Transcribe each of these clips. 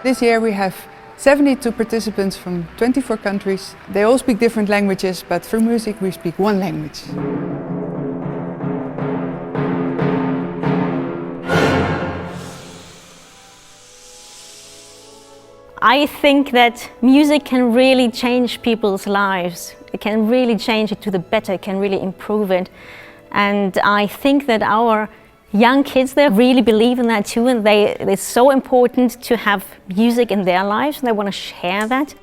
This year we have 72 participants from 24 countries. They all speak different languages, but for music we speak one language. I think that music can really change people's lives. It can really change it to the better, it can really improve it. And I think that our young kids, they really believe in that too, and it's so important to have music in their lives, and they want to share that.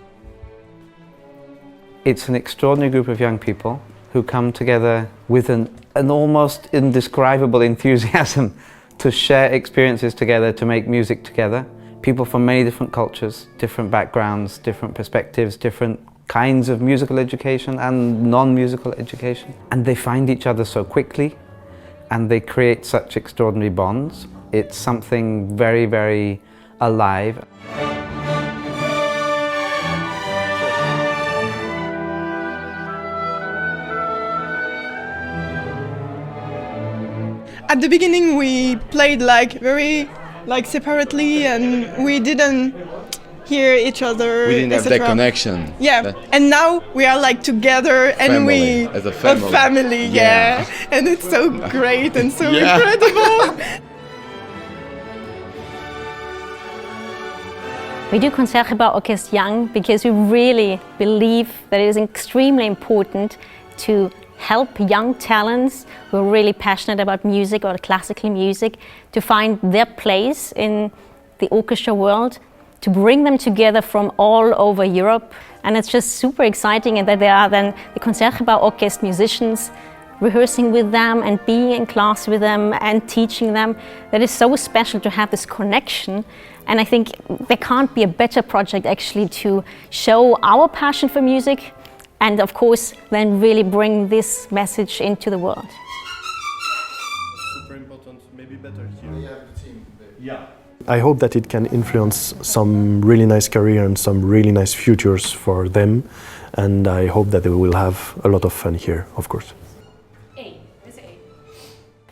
It's an extraordinary group of young people who come together with an almost indescribable enthusiasm to share experiences together, to make music together. People from many different cultures, different backgrounds, different perspectives, different kinds of musical education and non-musical education. And they find each other so quickly, and they create such extraordinary bonds. It's something very, very alive. At the beginning we played very separately, and we didn't hear each other. We didn't have that connection. Yeah, and now we are together, and family, as a family. Yeah. And it's so great and so incredible. We do Concertgebouworkest Young because we really believe that it is extremely important to help young talents who are really passionate about music or classical music to find their place in the orchestra world, to bring them together from all over Europe. And it's just super exciting, and that there are then the Concertgebouworkest musicians rehearsing with them and being in class with them and teaching them. That is so special to have this connection. And I think there can't be a better project actually to show our passion for music, and of course then really bring this message into the world. Super important, maybe better here. We have the team. Yeah. I hope that it can influence some really nice career and some really nice futures for them, and I hope that they will have a lot of fun here, of course.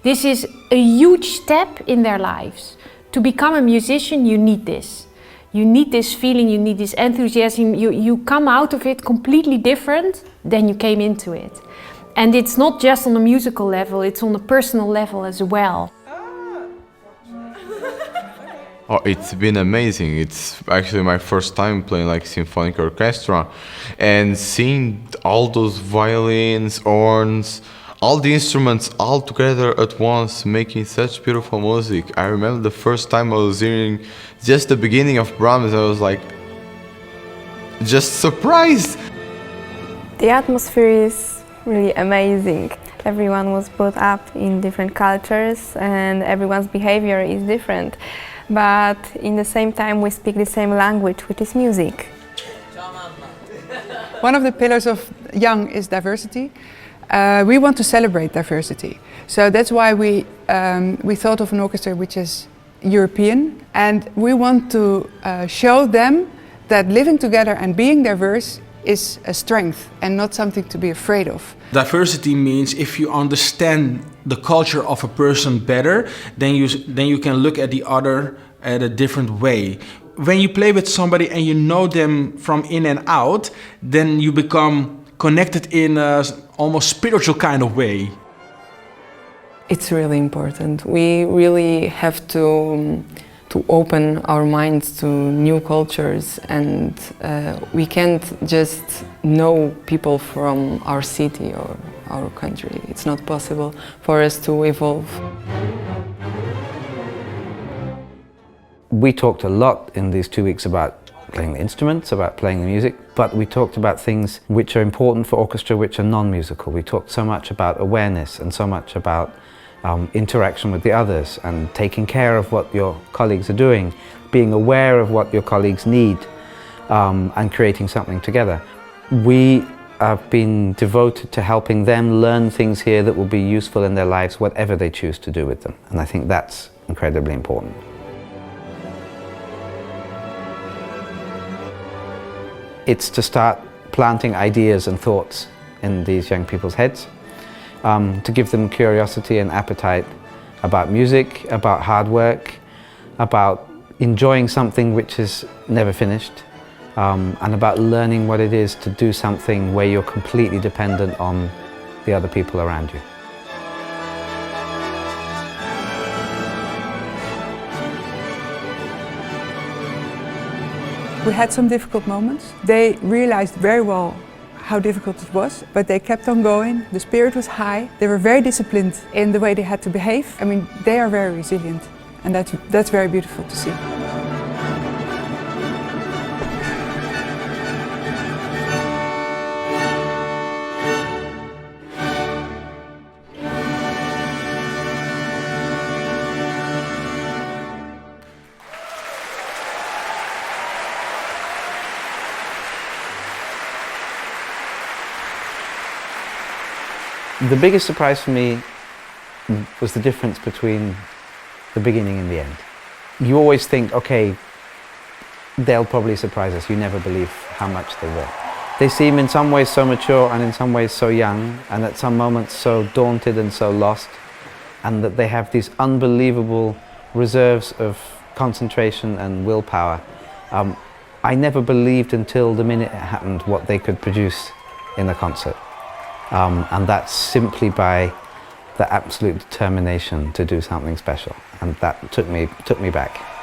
This is a huge step in their lives. To become a musician, you need this. You need this feeling, you need this enthusiasm. You come out of it completely different than you came into it. And it's not just on a musical level, it's on a personal level as well. Oh, it's been amazing. It's actually my first time playing symphonic orchestra, and seeing all those violins, horns, all the instruments all together at once, making such beautiful music. I remember the first time I was hearing just the beginning of Brahms, I was just surprised. The atmosphere is really amazing. Everyone was brought up in different cultures, and everyone's behavior is different. But in the same time we speak the same language, which is music. One of the pillars of Young is diversity. We want to celebrate diversity. So that's why we thought of an orchestra which is European, and we want to show them that living together and being diverse is a strength and not something to be afraid of. Diversity means if you understand the culture of a person better, then you can look at the other at a different way. When you play with somebody and you know them from in and out, then you become connected in a almost spiritual kind of way. It's really important. We really have to open our minds to new cultures, and we can't just know people from our city or our country. It's not possible for us to evolve. We talked a lot in these 2 weeks about playing the instruments, about playing the music, but we talked about things which are important for orchestra which are non-musical. We talked so much about awareness and so much about interaction with the others and taking care of what your colleagues are doing, being aware of what your colleagues need, and creating something together. We have been devoted to helping them learn things here that will be useful in their lives, whatever they choose to do with them. And I think that's incredibly important. It's to start planting ideas and thoughts in these young people's heads, to give them curiosity and appetite about music, about hard work, about enjoying something which is never finished, and about learning what it is to do something where you're completely dependent on the other people around you. We had some difficult moments. They realized very well how difficult it was, but they kept on going. The spirit was high. They were very disciplined in the way they had to behave. I mean, they are very resilient, and that's very beautiful to see. The biggest surprise for me was the difference between the beginning and the end. You always think, okay, they'll probably surprise us. You never believe how much they will. They seem in some ways so mature and in some ways so young, and at some moments so daunted and so lost, and that they have these unbelievable reserves of concentration and willpower. I never believed until the minute it happened what they could produce in a concert. And that's simply by the absolute determination to do something special, and that took me back.